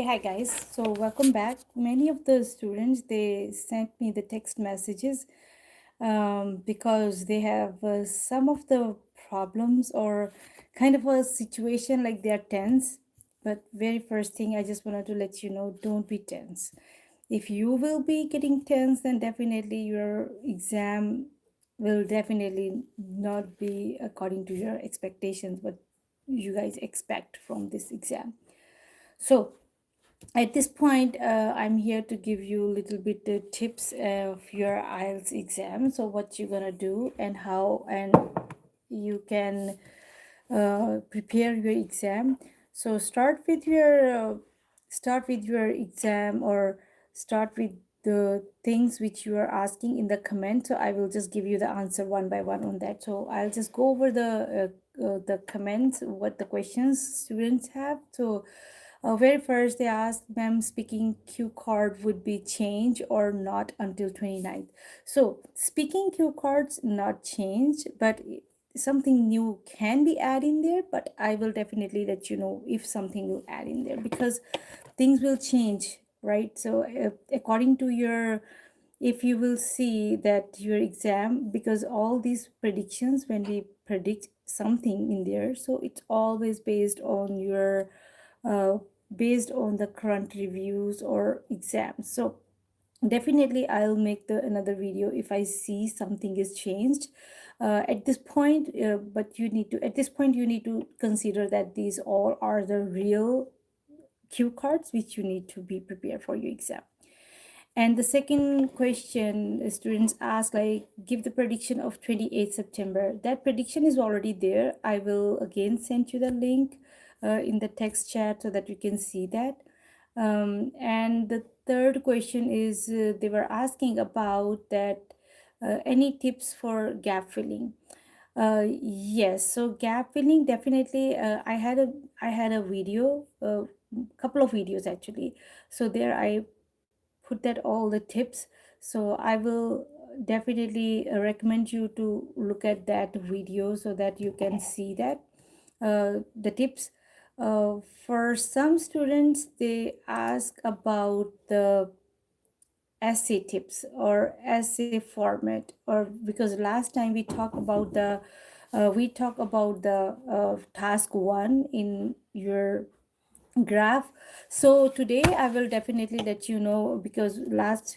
Hi guys. So welcome back. Many of the students they sent me the text messages because they have some of the problems or kind of a situation like they are tense. But very first thing I just wanted to let you know, don't be tense. If you will be getting tense, then definitely your exam will definitely not be according to your expectations, what you guys expect from this exam. So at this point, I'm here to give you a little bit the tips of your IELTS exam. So what you're gonna do and how and you can prepare your exam. So start with your exam, or start with the things which you are asking in the comment. So I will just give you the answer one by one on that. So I'll just go over the comments, what the questions students have. So very first they asked, ma'am, speaking cue card would be changed or not until 29th. So speaking cue cards not changed, but something new can be added in there. But I will definitely let you know if something will add in there, because things will change, right? So according to your, if you will see that your exam, because all these predictions, when we predict something in there, so it's always based on your uh, based on the current reviews or exams. So definitely I'll make the another video if I see something is changed at this point. But you need to, at this point you need to consider that these all are the real cue cards which you need to be prepared for your exam. And the second question students ask, like, give the prediction of 28th September. That prediction is already there. I will again send you the link in the text chat so that you can see that. And the third question is they were asking about that any tips for gap filling. Yes, so gap filling, definitely I had a video, couple of videos actually. So there I put that all the tips. So I will definitely recommend you to look at that video so that you can see that the tips. For some students they ask about the essay tips or essay format, or because last time we talk about the task one in your graph. So today I will definitely let you know, because last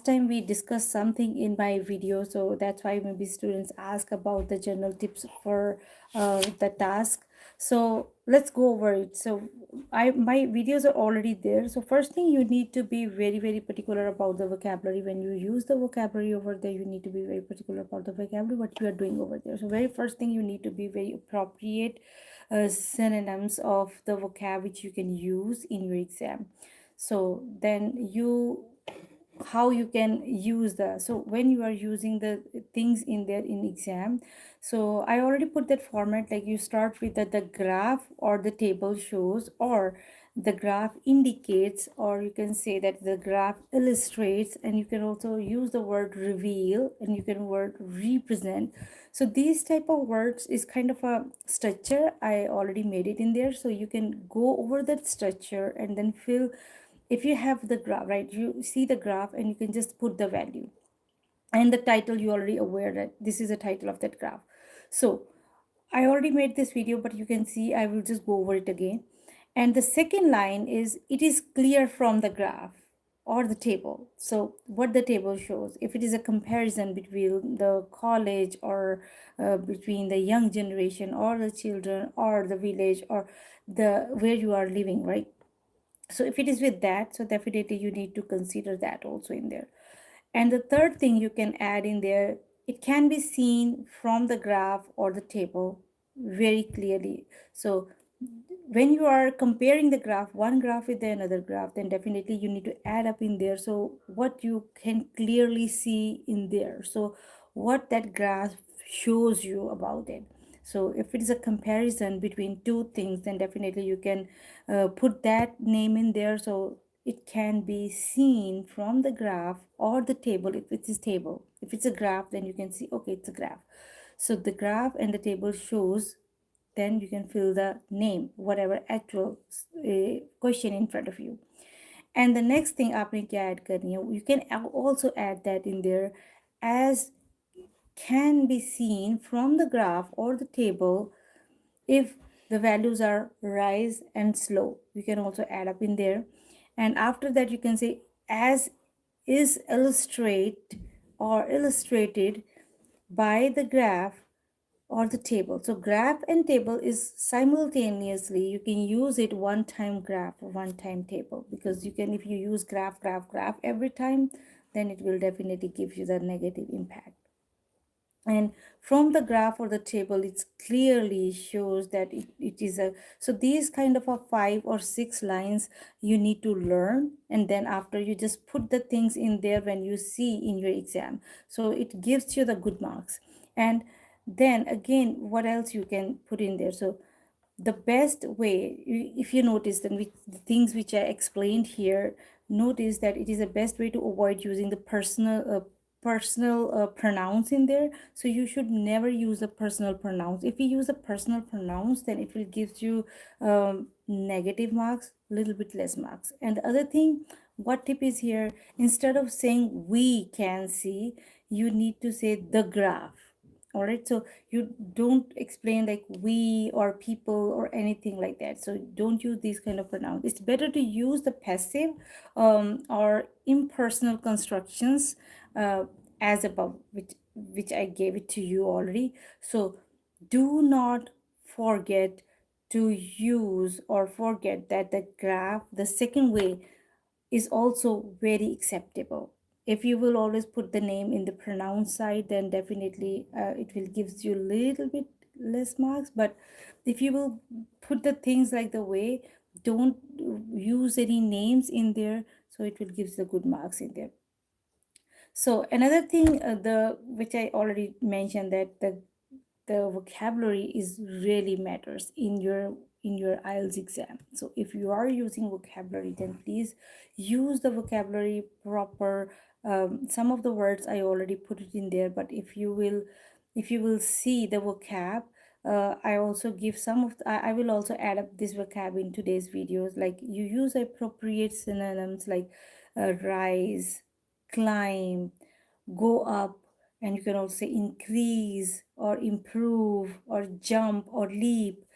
time we discussed something in my video, so that's why maybe students ask about the general tips for the task. So let's go over it. So my videos are already there. So first thing, you need to be very particular about the vocabulary. When you use the vocabulary over there, you need to be very particular about the vocabulary what you are doing over there. So very first thing, you need to be very appropriate synonyms of the vocab which you can use in your exam. So then you, how you can use the, so when you are using the things in there in exam, so I already put that format, like you start with the graph or the table shows, or the graph indicates, or you can say that the graph illustrates, and you can also use the word reveal, and you can word represent. So these type of words is kind of a structure I already made it in there, so you can go over that structure and then fill. If you have the graph, right, you see the graph and you can just put the value, and the title you already aware that this is the title of that graph. So I already made this video, but you can see I will just go over it again. And the second line is, it is clear from the graph or the table. So what the table shows, if it is a comparison between the college, or between the young generation, or the children, or the village, or the where you are living, right? So if it is with that, so definitely you need to consider that also in there. And the third thing you can add in there, it can be seen from the graph or the table very clearly. So when you are comparing the graph, one graph with the another graph, then definitely you need to add up in there, so what you can clearly see in there, so what that graph shows you about it. So if it is a comparison between two things, then definitely you can put that name in there, so it can be seen from the graph or the table. If it is table, if it's a graph, then you can see, okay, it's a graph. So the graph and the table shows then you can fill the name, whatever actual question in front of you. And the next thing आपने क्या add करनी है, you can also add that in there, as can be seen from the graph or the table. If the values are rise and slow, you can also add up in there. And after that you can say as is illustrated by the graph or the table. So graph and table is simultaneously, you can use it one time graph or one time table, because you can, if you use graph every time, then it will definitely give you the negative impact. And from the graph or the table, it clearly shows that it is a, so these kind of a 5 or 6 lines you need to learn, and then after you just put the things in there when you see in your exam, so it gives you the good marks. And then again, what else you can put in there? So the best way, if you notice, then the things which I explained here, notice that it is the best way to avoid using the personal pronouns in there. So you should never use the personal pronouns. If you use the personal pronouns, then it will give you negative marks, a little bit less marks. And the other thing, what tip is here, instead of saying we can see, you need to say the graph. All right, so you don't explain like we or people or anything like that. So don't use these kind of pronouns. It's better to use the passive or impersonal constructions as above, which I gave it to you already. So do not forget to use or forget that the graph, the second way, is also very acceptable. If you will always put the name in the pronoun side, then definitely it will gives you a little bit less marks. But if you will put the things like the way, don't use any names in there, so it will gives the good marks in there. So another thing, the which I already mentioned, that the vocabulary is really matters in your IELTS exam. So if you are using vocabulary, then please use the vocabulary proper. Some of the words I already put it in there, but if you will see the vocab, I also give some of I will also add up this vocab in today's videos. Like you use appropriate synonyms like rise, climb, go up, and you can also say increase or improve or jump or leap.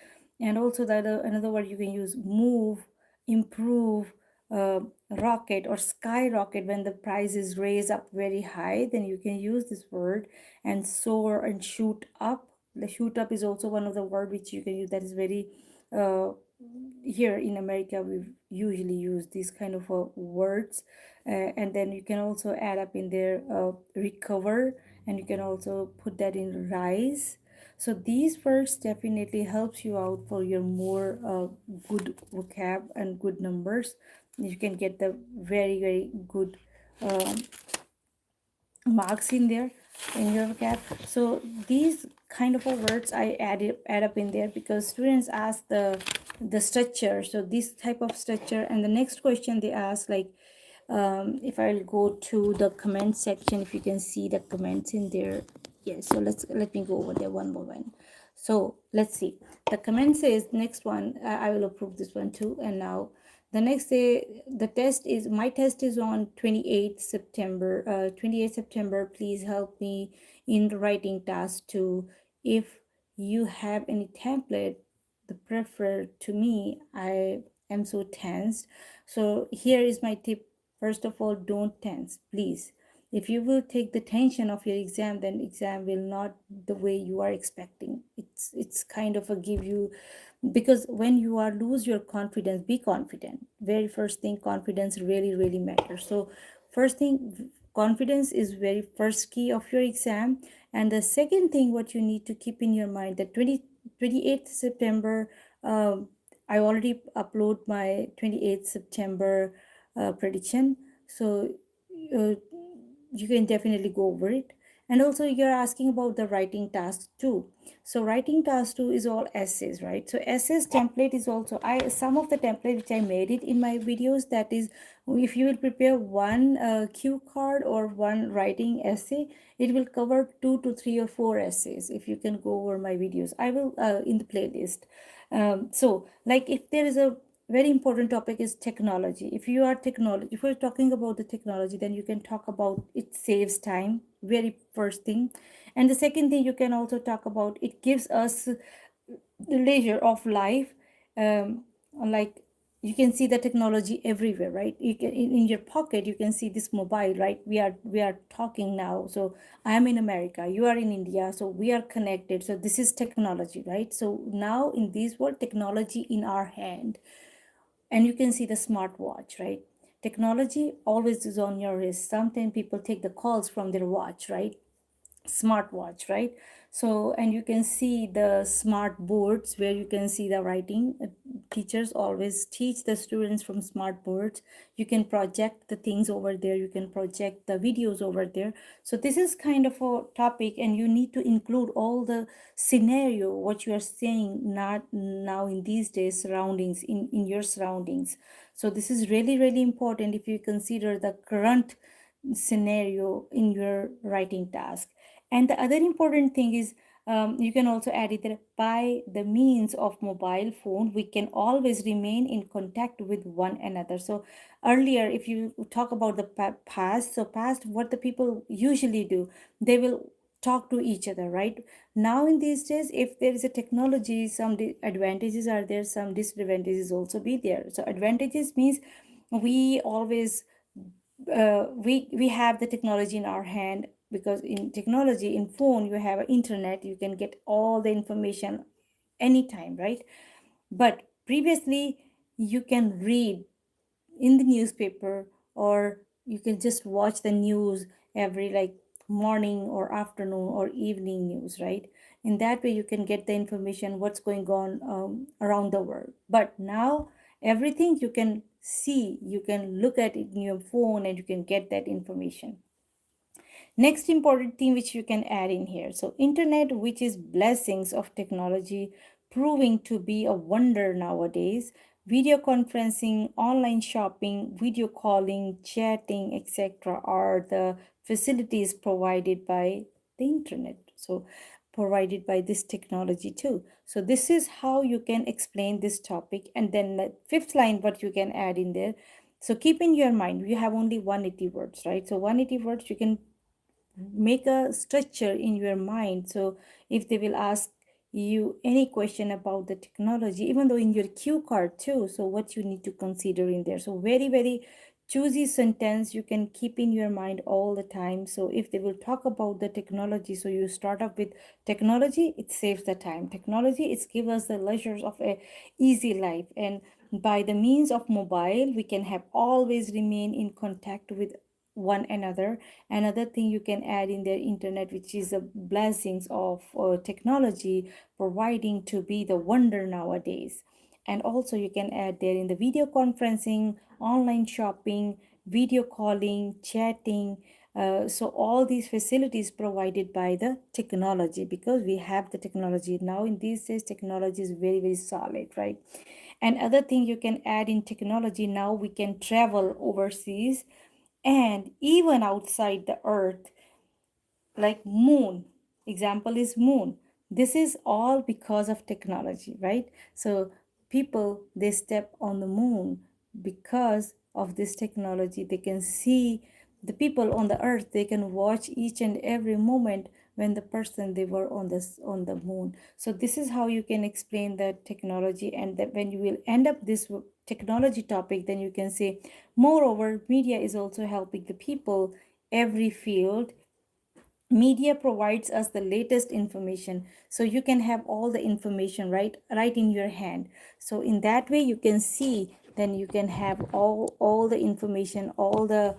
And also the another word you can use, move, improve, rocket or skyrocket. When the price is raised up very high, then you can use this word. And soar and shoot up, the shoot up is also one of the word which you can use, that is very uh, here in America we usually use these kind of words. And then you can also add up in there recover, and you can also put that in rise. So these words definitely helps you out for your more good vocab and good numbers. You can get the very good um, marks in there in your vocab. So these kind of words I add up in there because students ask the structure, so this type of structure. And the next question they ask, like if I'll go to the comment section, if you can see the comments in there. Yes, so let me go over there one more one. So let's see, the comment says next one, I will approve this one too. And now the next day, the test is, my test is on 28th September. 28th September, please help me in the writing task too. If you have any template, the prefer to me, I am so tensed. So here is my tip. First of all, don't tense, please. If you will take the tension of your exam, then exam will not the way you are expecting. It's kind of a give you, because when you are lose your confidence, be confident. Very first thing, confidence really matters. So first thing, confidence is very first key of your exam. And the second thing what you need to keep in your mind, that 28th September, I already upload my 28th September prediction. So uh, you can definitely go over it. And also you're asking about the writing task too. So writing task too is all essays, right? So essays template is also, I some of the template which I made it in my videos, that is, if you will prepare one cue card or one writing essay, it will cover 2 to 3 or 4 essays. If you can go over my videos, I will in the playlist. So like if there is a very important topic is technology, if you are technology, if we're talking about the technology, then you can talk about it saves time, very first thing. And the second thing you can also talk about, it gives us the leisure of life. Like you can see the technology everywhere, right? You can in your pocket you can see this mobile, right? We are talking now. So I am in America, you are in India, so we are connected. So this is technology, right? So now in this world, technology in our hand. And you can see the smartwatch, right? Technology always is on your wrist. Sometimes people take the calls from their watch, right? Smartwatch, right? So and you can see the smart boards where you can see the writing. Teachers always teach the students from smart boards. You can project the things over there, you can project the videos over there. So this is kind of a topic, and you need to include all the scenario what you are saying, not now in these days surroundings, in your surroundings. So this is really really important if you consider the current scenario in your writing task. And the other important thing is, you can also add it that by the means of mobile phone, we can always remain in contact with one another. So earlier, if you talk about the past, so past, what the people usually do, they will talk to each other, right? Now in these days, if there is a technology, some advantages are there, some disadvantages also be there. So advantages means we always we have the technology in our hand, because in technology, in phone, you have internet, you can get all the information anytime, right? But previously you can read in the newspaper, or you can just watch the news every, like, morning or afternoon or evening news, right? In that way you can get the information what's going on around the world. But now everything you can see, you can look at it in your phone, and you can get that information. Next important thing which you can add in here, so internet, which is blessings of technology proving to be a wonder nowadays. Video conferencing, online shopping, video calling, chatting, etc. are the facilities provided by the internet. So provided by this technology too. So this is how you can explain this topic. And then the fifth line, what you can add in there. So keep in your mind, we have only 180 words, right? So 180 words, you can make a structure in your mind. So if they will ask you any question about the technology, even though in your cue card too, so what you need to consider in there. So very very choosy sentence you can keep in your mind all the time. So if they will talk about the technology, so you start up with technology, it saves the time. Technology, it gives us the leisures of a easy life. And by the means of mobile, we can have always remain in contact with one another. Another thing you can add in their internet, which is the blessings of technology providing to be the wonder nowadays. And also you can add there in the video conferencing, online shopping, video calling, chatting. So all these facilities provided by the technology, because we have the technology now in these days. Technology is very very solid, right? And other thing you can add in technology, now we can travel overseas and even outside the earth, like moon. Example is moon. This is all because of technology, right? So people, they step on the moon because of this technology. They can see the people on the earth, they can watch each and every moment when the person they were on this on the moon. So this is how you can explain the technology. And that when you will end up this technology topic, then you can say, moreover, media is also helping the people every field. Media provides us the latest information, so you can have all the information right in your hand. So in that way you can see, then you can have all the information, all the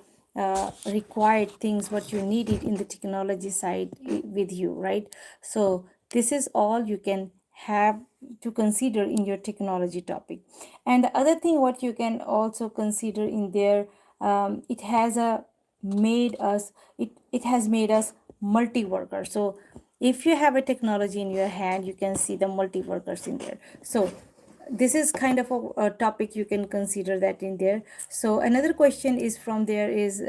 required things what you needed in the technology side with you, right? So this is all you can have to consider in your technology topic. And the other thing what you can also consider in there, it has made us multi-worker. So if you have a technology in your hand, you can see the multi-workers in there. So this is kind of a topic you can consider that in there. So another question is from there is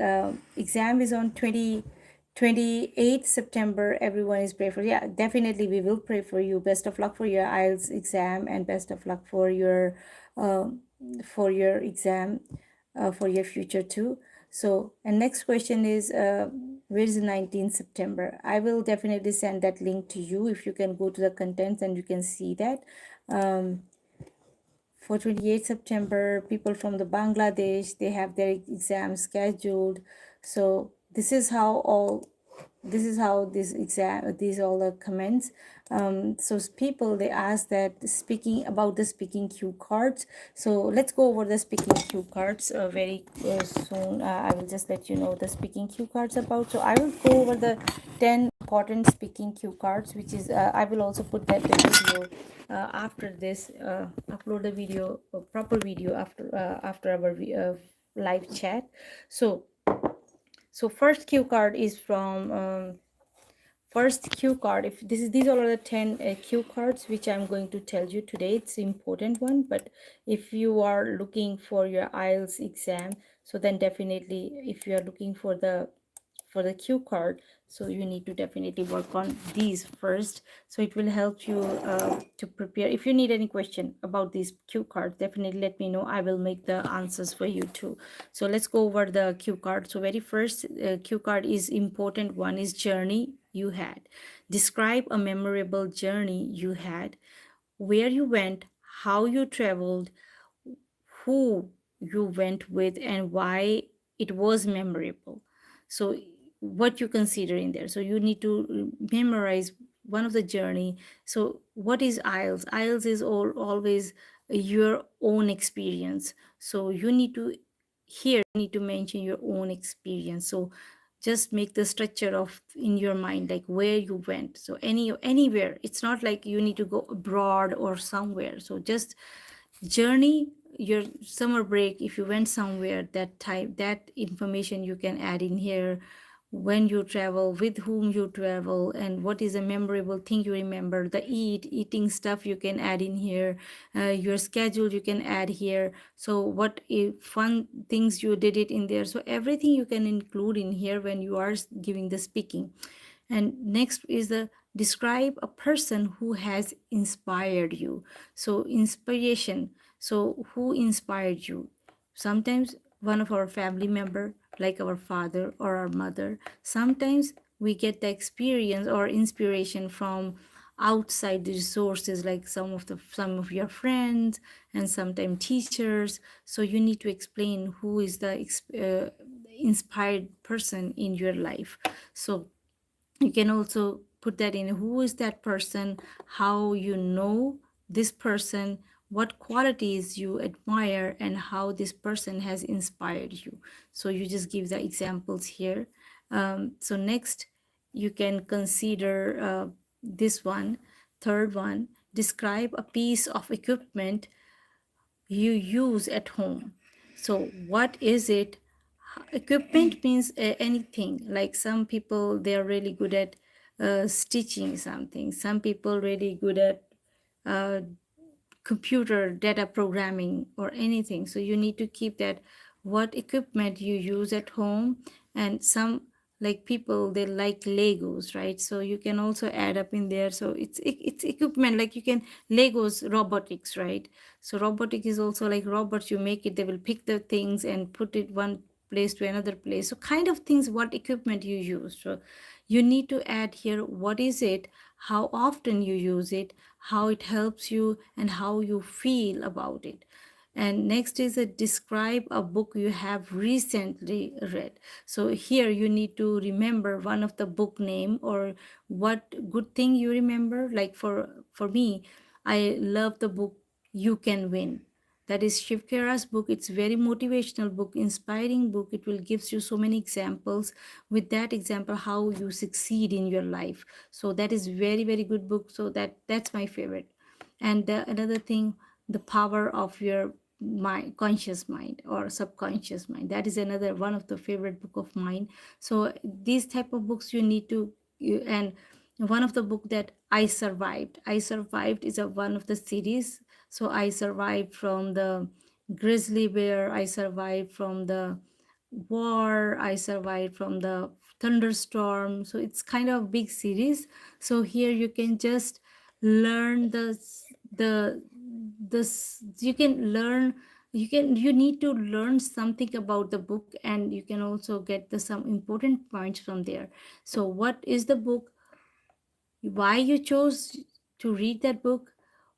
exam is on 28th September. Everyone is pray for, yeah, definitely we will pray for you. Best of luck for your IELTS exam, and best of luck um for your exam, for your future too. So, and next question is, where is 19th September? I will definitely send that link to you. If you can go to the contents and you can see that. For 28th September, people from the Bangladesh, they have their exam scheduled. So this is how this exam, these all the comments. So people, they ask that speaking about the speaking cue cards. So let's go over the speaking cue cards very soon. I will just let you know the speaking cue cards about. So I will go over the 10 important speaking cue cards, which is I will also put that the video after this, upload the video, proper video after our live chat. So first cue card is from first cue card. If this is, these all are the 10 cue cards which I'm going to tell you today. It's important one, but if you are looking for your IELTS exam, so then definitely if you are looking for the cue card, so you need to definitely work on these first. So it will help you to prepare. If you need any question about these cue cards, definitely let me know. I will make the answers for you too. So let's go over the cue card. So very first cue card is important one is journey you had. Describe a memorable journey you had, where you went, how you traveled, who you went with, and why it was memorable. So what you consider in there, so you need to memorize one of the journey. So what is IELTS? IELTS is always your own experience. So you need to, here you need to mention your own experience. So just make the structure of in your mind, like where you went. So anywhere, it's not like you need to go abroad or somewhere. So just journey, your summer break, if you went somewhere, that type, that information you can add in here. When you travel, with whom you travel, and what is a memorable thing you remember. The eating stuff you can add in here. Your schedule you can add here. So what fun things you did it in there. So everything you can include in here when you are giving the speaking. And next is the describe a person who has inspired you. So inspiration, so who inspired you? Sometimes one of our family member, like our father or our mother. Sometimes we get the experience or inspiration from outside the resources, like some of your friends and sometimes teachers. So you need to explain who is the inspired person in your life. So you can also put that in, who is that person, how you know this person, what qualities you admire, and how this person has inspired you. So you just give the examples here. So next you can consider this one, third one, describe a piece of equipment you use at home. So what is it? Equipment means anything. Like some people, they're really good at stitching something. Some people really good at uh, computer data programming or anything. So you need to keep that, what equipment you use at home. And some, like people, they like Legos, right? So you can also add up in there. So it's equipment, like you can, Legos robotics, right? So robotic is also like robots, you make it, they will pick the things and put it one place to another place. So kind of things, what equipment you use. So you need to add here, what is it, how often you use it, how it helps you, and how you feel about it. And next is a describe a book you have recently read. So here you need to remember one of the book name, or what good thing you remember. Like for me, I love the book You Can Win. That is Shiv Khera's book. It's very motivational book, inspiring book. It will gives you so many examples. With that example, how you succeed in your life. So that is very, very good book. So that's my favorite. And another thing, the power of your mind, conscious mind or subconscious mind. That is another one of the favorite book of mine. So these type of books you need to and one of the book that I survived is a one of the series. So I survived from the grizzly bear, I survived from the war, I survived from the thunderstorm. So it's kind of big series. So here you can just learn the this you can learn, you need to learn something about the book, and you can also get the some important points from there. So what is the book, why you chose to read that book,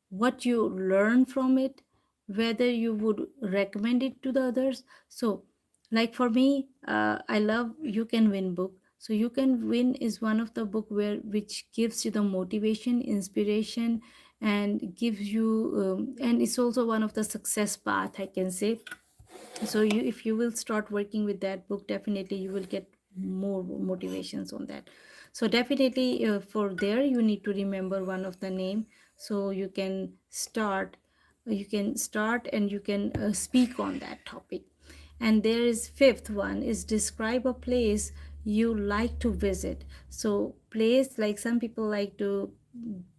what you learn from it, whether you would recommend it to the others. So like for me, I love You Can Win book. So You Can Win is one of the book where which gives you the motivation, inspiration, and gives you and it's also one of the success path, I can say. So you, if you will start working with that book, definitely you will get more motivations on that. So definitely for there you need to remember one of the name, so you can start and you can speak on that topic. And there is fifth one is describe a place you like to visit. So place, like some people like to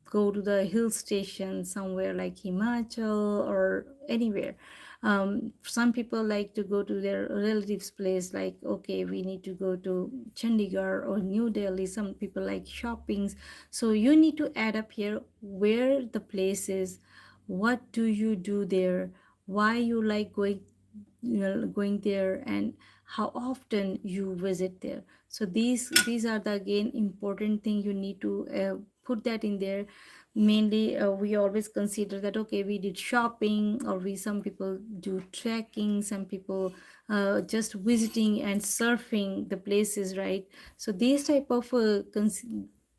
go to the hill station somewhere like Himachal or anywhere. Some people like to go to their relatives place, like okay, we need to go to Chandigarh or New Delhi. Some people like shoppings. So you need to add up here where the place is, what do you do there, why you like going there, and how often you visit there. So these are the again important thing you need to put that in there. Mainly we always consider that okay, we did shopping, or we, some people do trekking, some people just visiting and surfing the places, right? So these type of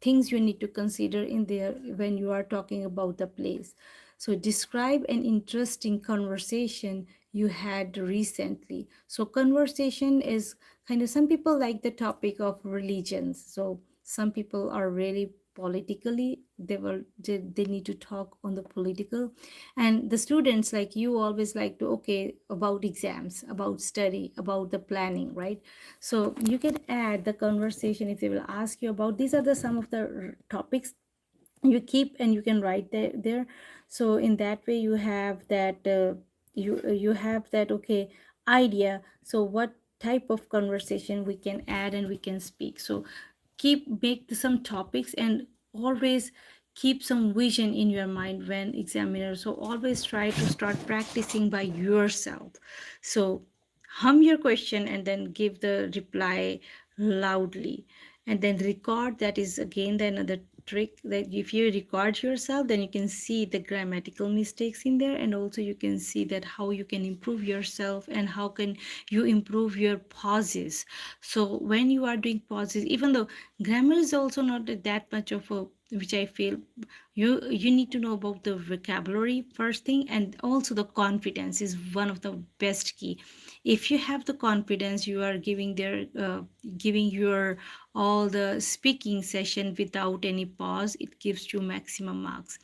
things you need to consider in there when you are talking about the place. So describe an interesting conversation you had recently. So conversation is kind of, some people like the topic of religions. So some people are really politically, they need to talk on the political. And the students like you always like to okay about exams, about study, about the planning, right? So you can add the conversation if they will ask you about, these are the some of the topics you keep and you can write there. So in that way you have that you have that okay idea, so what type of conversation we can add and we can speak. So keep make some topics, and always keep some vision in your mind when examiner. So always try to start practicing by yourself. So hum your question and then give the reply loudly, and then record. That is again the another trick, that if you record yourself, then you can see the grammatical mistakes in there, and also you can see that how you can improve yourself and how can you improve your pauses. So when you are doing pauses, even though grammar is also not that much of a, which I feel, you need to know about the vocabulary first thing, and also the confidence is one of the best key. If you have the confidence, you are giving your all the speaking session without any pause, it gives you maximum marks.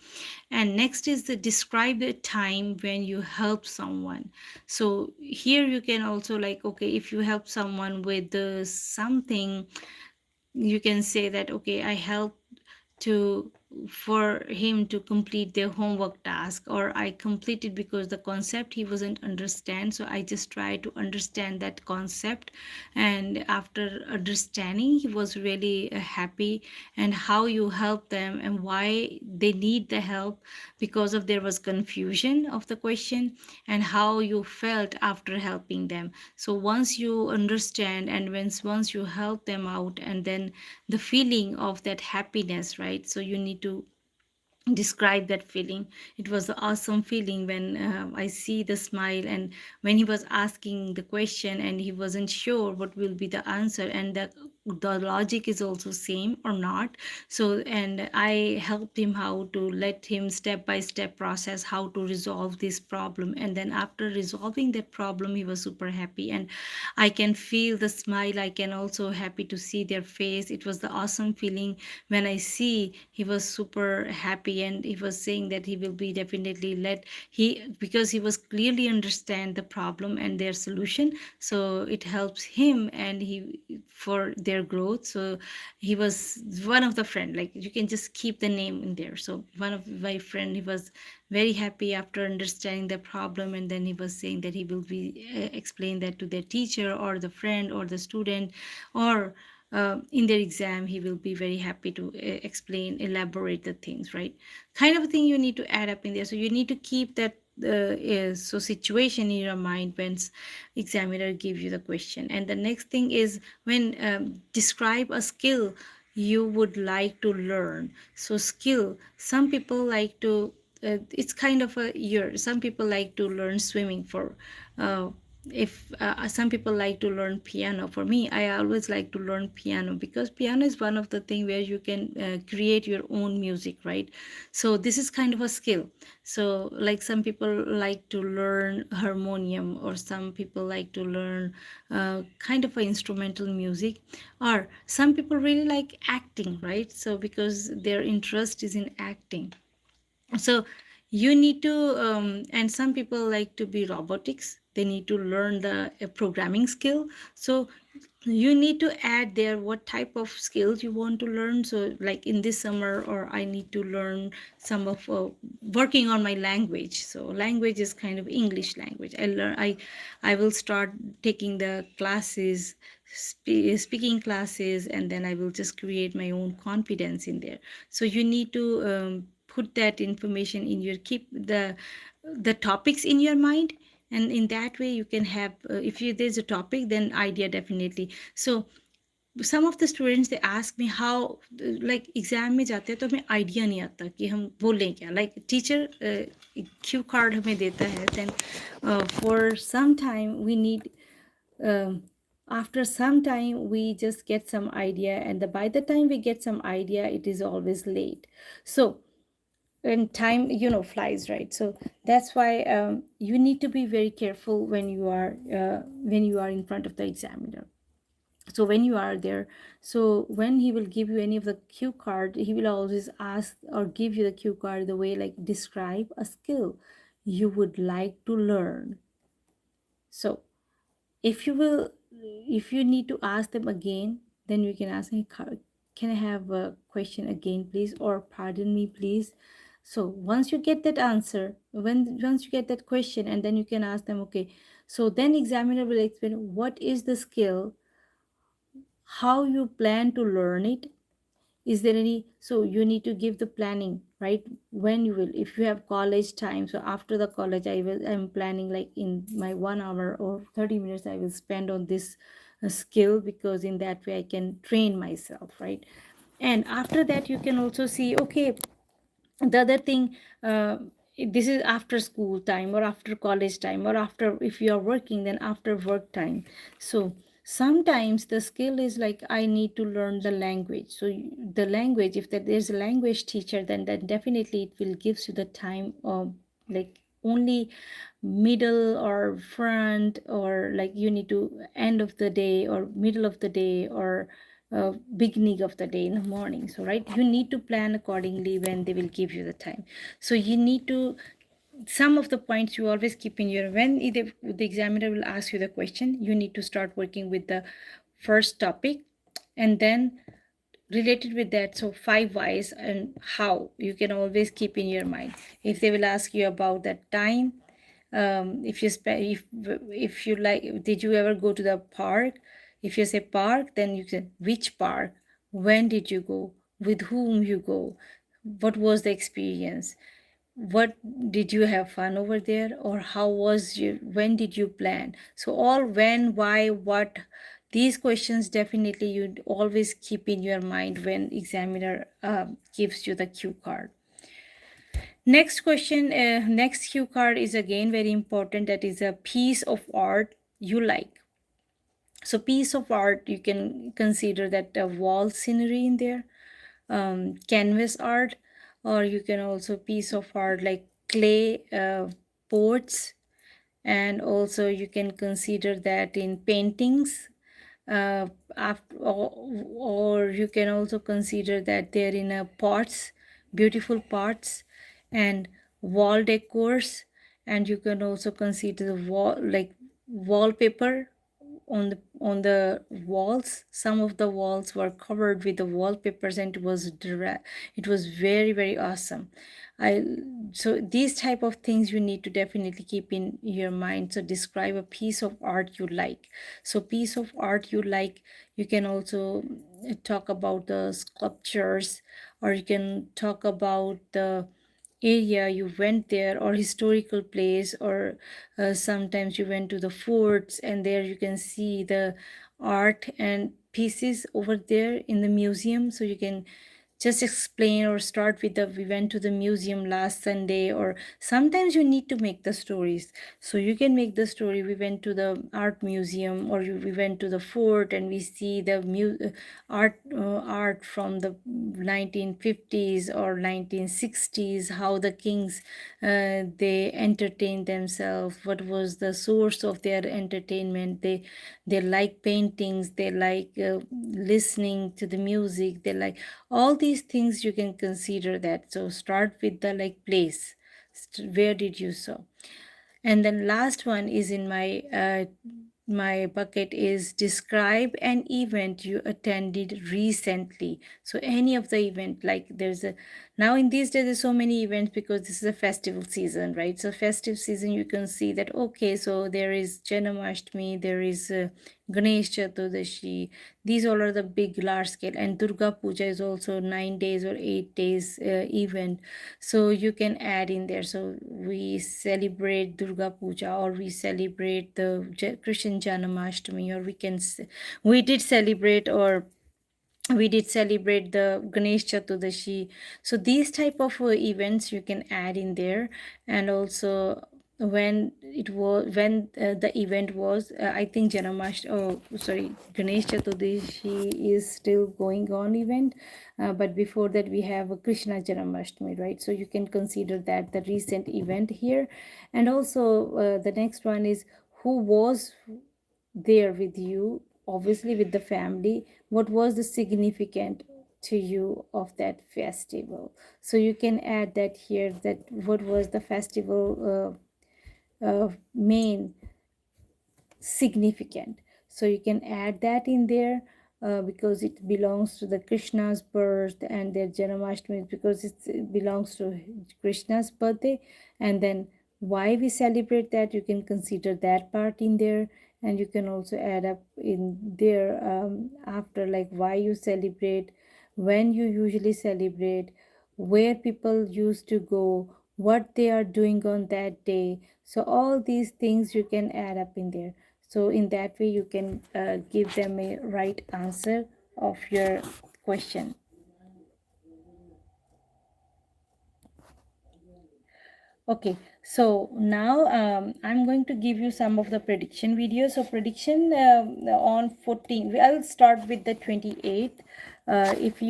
And next is the describe the time when you help someone. So here you can also like okay, if you help someone with something, you can say that okay, I help to for him to complete their homework task, or I completed because the concept he wasn't understand, so I just try to understand that concept, and after understanding he was really happy. And how you help them and why they need the help, because of there was confusion of the question, and how you felt after helping them. So once you understand, and once you help them out, and then the feeling of that happiness, right? So you need to describe that feeling. It was an awesome feeling when I see the smile, and when he was asking the question and he wasn't sure what will be the answer, and the logic is also same or not. So and I helped him how to let him step by step process how to resolve this problem, and then after resolving that problem he was super happy, and I can feel the smile, I can also happy to see their face. It was the awesome feeling when I see he was super happy, and he was saying that he will be definitely let he, because he was clearly understand the problem and their solution. So it helps him, and he for their growth. So he was one of the friend, like you can just keep the name in there. So one of my friend, he was very happy after understanding the problem, and then he was saying that he will be explain that to their teacher or the friend or the student, or in their exam he will be very happy to explain, elaborate the things, right? Kind of thing you need to add up in there. So you need to keep that so situation in your mind when examiner give you the question. And the next thing is when describe a skill you would like to learn. So skill, some people like to it's kind of a year, some people like to learn swimming. For if some people like to learn piano. For me, I always like to learn piano, because piano is one of the thing where you can create your own music, right? So this is kind of a skill. So like some people like to learn harmonium, or some people like to learn kind of a instrumental music, or some people really like acting, right? So because their interest is in acting. So you need to and some people like to be robotics, they need to learn the programming skill. So you need to add there what type of skills you want to learn. So like in this summer, or I need to learn some of working on my language. So language is kind of English language. I will start taking the classes, speaking classes, and then I will just create my own confidence in there. So you need to put that information in your, keep the topics in your mind, and in that way you can have if you there's a topic, then idea definitely. So some of the students they ask me how like exam में जाते हैं तो हमें idea नहीं आता कि हम बोलें क्या, लाइक टीचर क्यू कार्ड हमें देता है, then for some time we need after some time we just get some idea, and by the time we get some idea it is always late. So and time flies, right? So that's why you need to be very careful when you are in front of the examiner. So when you are there, so when he will give you any of the cue card, he will always ask or give you the cue card the way like describe a skill you would like to learn. So if you will, if you need to ask them again, then you can ask me, can I have a question again please, or pardon me please. So once you get that answer, once you get that question, and then you can ask them, okay, so then examiner will explain what is the skill, how you plan to learn it, is there any, so you need to give the planning, right? When you will, if you have college time, so after the college I'm planning like in my 1 hour or 30 minutes I will spend on this skill, because in that way I can train myself, right? And after that you can also see, okay, the other thing, this is after school time or after college time, or after, if you are working, then after work time. So sometimes the skill is like I need to learn the language. So the language, if there's a language teacher, then definitely it will gives you the time of like only middle or front, or like you need to end of the day or middle of the day, or beginning of the day in the morning. So right, you need to plan accordingly when they will give you the time. So you need to, some of the points you always keep in your, when either the examiner will ask you the question, you need to start working with the first topic, and then related with that, so 5 whys and how you can always keep in your mind. If they will ask you about that time, if you if you like, did you ever go to the park? If you say park, then you can, which park, when did you go, with whom you go, what was the experience, what did you have fun over there, or how was you, when did you plan? So all when, why, what, these questions definitely you'd always keep in your mind when examiner gives you the cue card. Next question, next cue card is again very important, that is a piece of art you like. So piece of art, you can consider that a wall scenery in there, canvas art, or you can also piece of art like clay pots, and also you can consider that in paintings, or you can also consider that they're in a pots, beautiful pots, and wall decors, and you can also consider the wall like wallpaper on the walls. Some of the walls were covered with the wallpapers, and it was very, very awesome. I So these type of things you need to definitely keep in your mind. So describe a piece of art you like. So piece of art you like, you can also talk about the sculptures, or you can talk about the area you went there, or historical place, or sometimes you went to the forts, and there you can see the art and pieces over there in the museum. So you can just explain or start with the we went to the museum last Sunday, or sometimes you need to make the stories. So you can make the story, we went to the art museum, or we went to the fort and we see the art from the 1950s or 1960s, how the kings they entertained themselves, what was the source of their entertainment. They like paintings, they like listening to the music, they like all these things. You can consider that. So start with the like place. Where did you saw? And then last one is in my bucket is describe an event you attended recently. So any of the event, like there's a now in these days there's so many events because this is a festival season, right? So festive season, you can see that, okay, so there is Janmashtami, there is Ganesh Chaturdashi. These all are the big large scale, and Durga Puja is also 9 days or 8 days event. So you can add in there. So we celebrate Durga Puja, or we celebrate the Krishna Janmashtami, or we did celebrate, or we did celebrate the Ganesh Chaturdashi. So these type of events you can add in there. And also when the event was, I think Ganesh Chaturdashi is still going on event, but before that we have a Krishna Janmashtami, right? So you can consider that the recent event here. And also the next one is who was there with you, obviously with the family. What was the significant to you of that festival? So you can add that here, that what was the festival main significant. So you can add that in there, because it belongs to the Krishna's birth, and their Janmashtami because it belongs to Krishna's birthday. And then why we celebrate that, you can consider that part in there. And you can also add up in there after, like why you celebrate, when you usually celebrate, where people used to go, what they are doing on that day. So all these things you can add up in there. So in that way you can give them a right answer of your question. Okay, so now I'm going to give you some of the prediction videos. So prediction on 14, I'll start with the 28th. If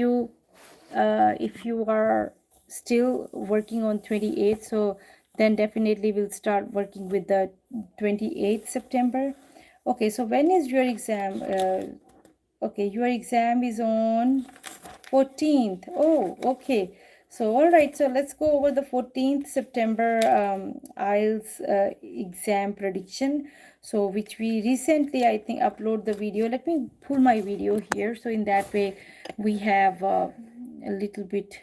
you are still working on 28th, so then definitely we'll start working with the 28th September. Okay, so when is your exam? Okay, your exam is on 14th. Oh, okay. So, all right. So, let's go over the 14th September IELTS exam prediction. So, which we recently, I think, upload the video. Let me pull my video here. So, in that way, we have a little bit.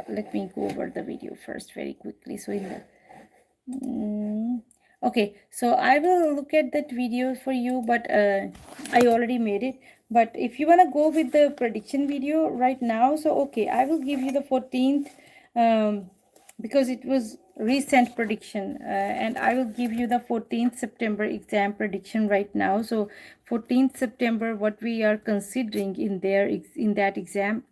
Let me go over the video first very quickly. So, in the okay, so I will look at that video for you, but I already made it. But if you want to go with the prediction video right now, so okay, I will give you the 14th because it was recent prediction, and I will give you the 14th September exam prediction right now. So 14th September, what we are considering in there in that exam.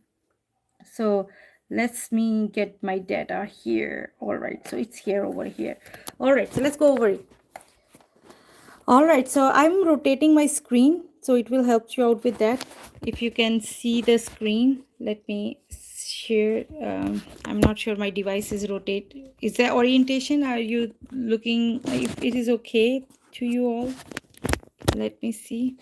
So let's me get my data here. All right, so it's here over here. All right, so let's go over it. All right, so I'm rotating my screen, so it will help you out with that. If you can see the screen, let me share. I'm not sure my device is rotate. Is there orientation? Are you looking if it is okay to you all? Let me see.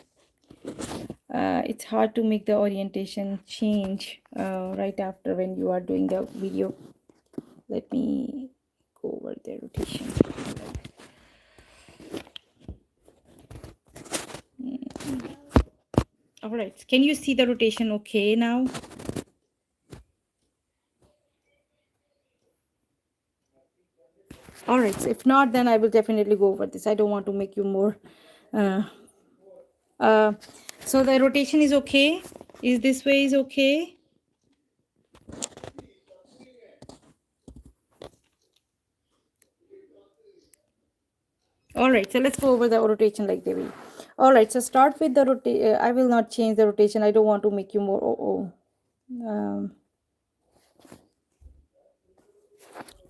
It's hard to make the orientation change right after when you are doing the video. Let me go over the rotation. All right. Can you see the rotation okay now? All right. So if not, then I will definitely go over this. I don't want to make you more. Uh, uh, so the rotation is okay. Is this way is okay? All right. So let's go over the rotation like they will. All right. So start with the rotation. I will not change the rotation. I don't want to make you more.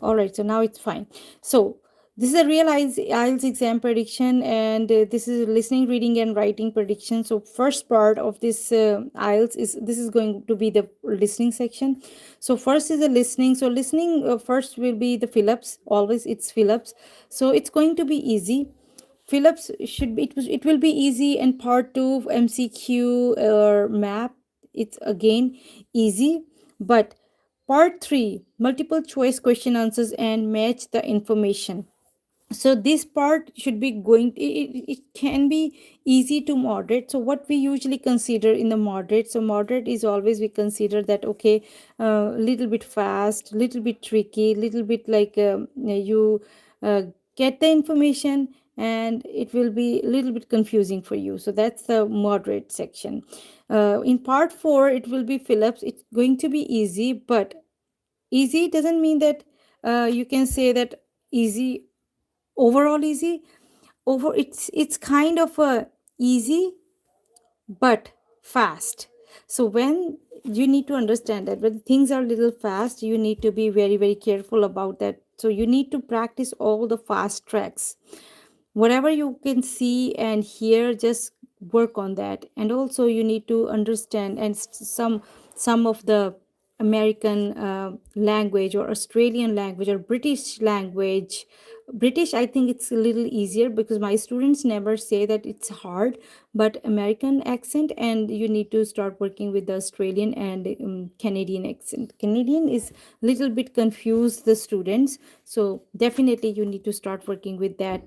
All right, so now it's fine. So this is a real IELTS exam prediction, and this is listening, reading, and writing prediction. So first part of this IELTS is this is going to be the listening section. So first is the listening. So listening first will be the fill-ups. Always it's fill-ups. So it's going to be easy. Fill-ups should be it will be easy, and part two MCQ or map it's again easy, but part 3 multiple choice question answers and match the information. So this part should be it can be easy to moderate. So what we usually consider in the moderate, so moderate is always we consider that okay, little bit fast, little bit tricky, little bit like you get the information and it will be a little bit confusing for you. So that's the moderate section. In part 4 it will be fill-ups. It's going to be easy, but easy doesn't mean that you can say that easy, overall easy. Over it's kind of a easy but fast. So when you need to understand that when things are a little fast, you need to be very very careful about that. So you need to practice all the fast tracks, whatever you can see and hear, just work on that. And also you need to understand and some of the American language or Australian language or British language. British, I think it's a little easier because my students never say that it's hard, but American accent, and you need to start working with the Australian and Canadian accent. Canadian is little bit confused the students, so definitely you need to start working with that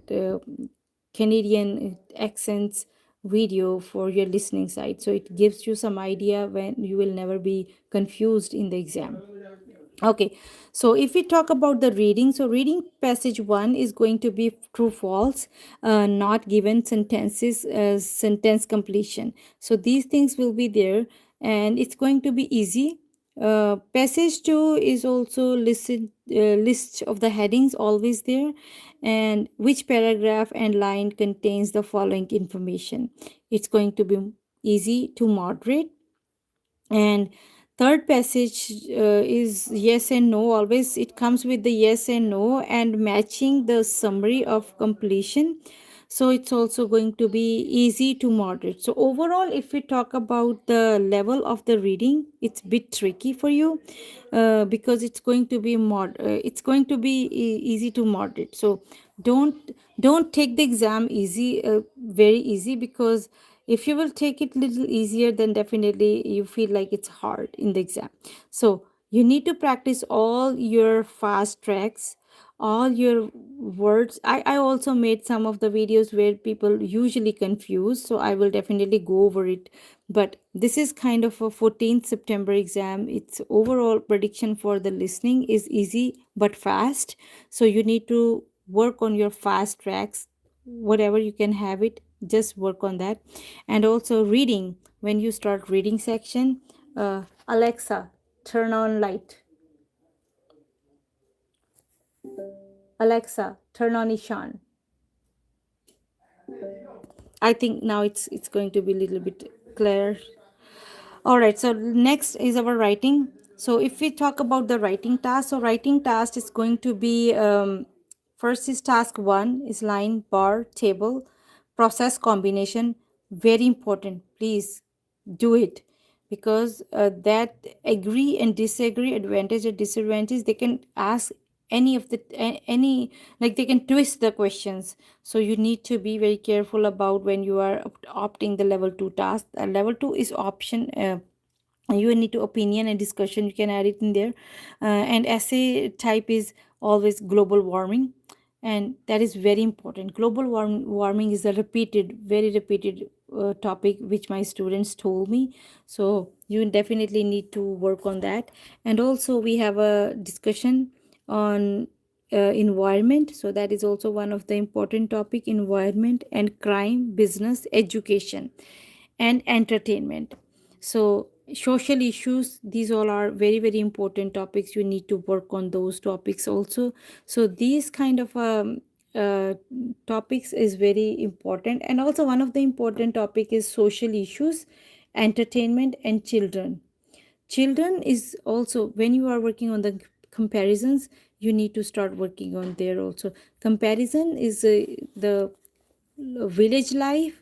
Canadian accents video for your listening side, so it gives you some idea when you will never be confused in the exam. Okay, so if we talk about the reading, so reading passage 1 is going to be true false, not given sentences, sentence completion. So these things will be there, and it's going to be easy. Passage 2 is also list of the headings always there, and which paragraph and line contains the following information. It's going to be easy to moderate. And third passage is yes and no. Always it comes with the yes and no and matching the summary of completion. So it's also going to be easy to moderate. So overall, if we talk about the level of the reading, it's a bit tricky for you because it's going to be it's going to be easy to moderate. So don't take the exam easy, very easy, because if you will take it little easier, then definitely you feel like it's hard in the exam. So you need to practice all your fast tracks, all your words. I also made some of the videos where people usually confuse, so I will definitely go over it. But this is kind of a 14th September exam. Its overall prediction for the listening is easy but fast, so you need to work on your fast tracks, whatever you can have it, just work on that. And also reading, when you start reading section, Alexa, turn on light. Alexa, turn on Ishan. I think now it's going to be a little bit clear. All right, so next is our writing. So if we talk about the writing task, so writing task is going to be first is task 1 is line, bar, table, process, combination. Very important, please do it, because that agree and disagree, advantage and disadvantage, they can ask any of the any, like they can twist the questions. So you need to be very careful about when you are opting the level 2 task. Level 2 is option, you need to opinion and discussion, you can add it in there. And essay type is always global warming, and that is very important. Global warming is a repeated, very repeated topic which my students told me. So you definitely need to work on that. And also we have a discussion on environment. So that is also one of the important topic: environment and crime, business, education, and entertainment. So social issues, these all are very very important topics. You need to work on those topics also. So these kind of uh, topics is very important. And also one of the important topic is social issues, entertainment, and children is also, when you are working on the comparisons, you need to start working on there also. Comparison is the village life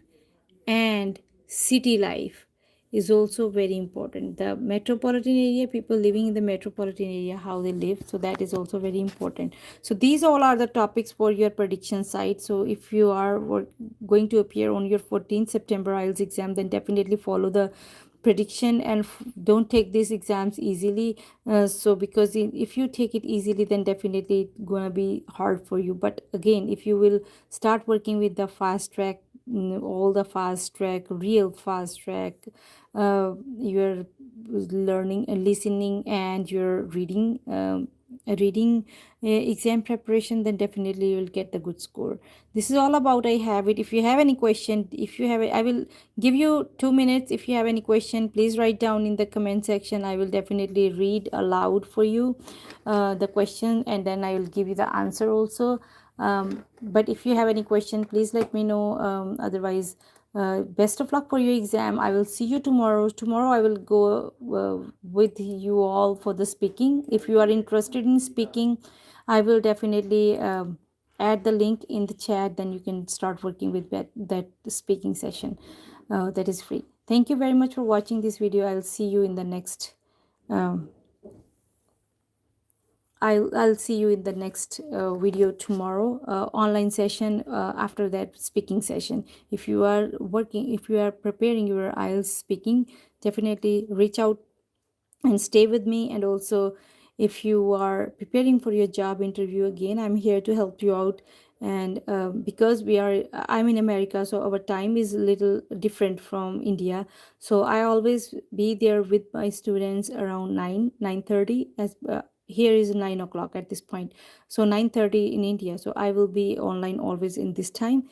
and city life is also very important. The metropolitan area, people living in the metropolitan area, how they live, so that is also very important. So these all are the topics for your prediction site. So if you are going to appear on your 14th September IELTS exam, then definitely follow the prediction and don't take these exams easily. So because if you take it easily, then definitely it's gonna be hard for you. But again, if you will start working with the fast track, all the fast track, real fast track, you're learning and listening, and you're reading exam preparation, then definitely you will get the good score. This is all about I have it. If you have any question, if you have it, I will give you 2 minutes. If you have any question, please write down in the comment section. I will definitely read aloud for you the question, and then I will give you the answer also. But if you have any question, please let me know. Otherwise, best of luck for your exam. I will see you tomorrow. I will go with you all for the speaking. If you are interested in speaking, I will definitely add the link in the chat. Then you can start working with that speaking session that is free. Thank you very much for watching this video. I'll see you in the next um, I'll see you in the next video tomorrow, online session, after that speaking session. If you are working, if you are preparing your IELTS speaking, definitely reach out and stay with me. And also, if you are preparing for your job interview, again, I'm here to help you out. And because I'm in America, so our time is a little different from India. So I always be there with my students around 9:30, as here is 9 o'clock at this point, so 9:30 in India. So I will be online always in this time.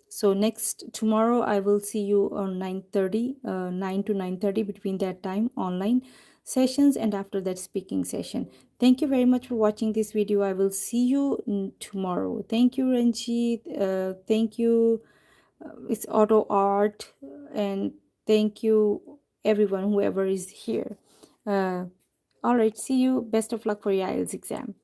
So next tomorrow I will see you on 9:30, 9 to 9:30, between that time, online sessions, and after that speaking session. Thank you very much for watching this video. I will see you tomorrow. Thank you, Ranjit. Thank you, it's Auto Art, and thank you everyone, whoever is here. uh, all right, see you. Best of luck for your IELTS exam.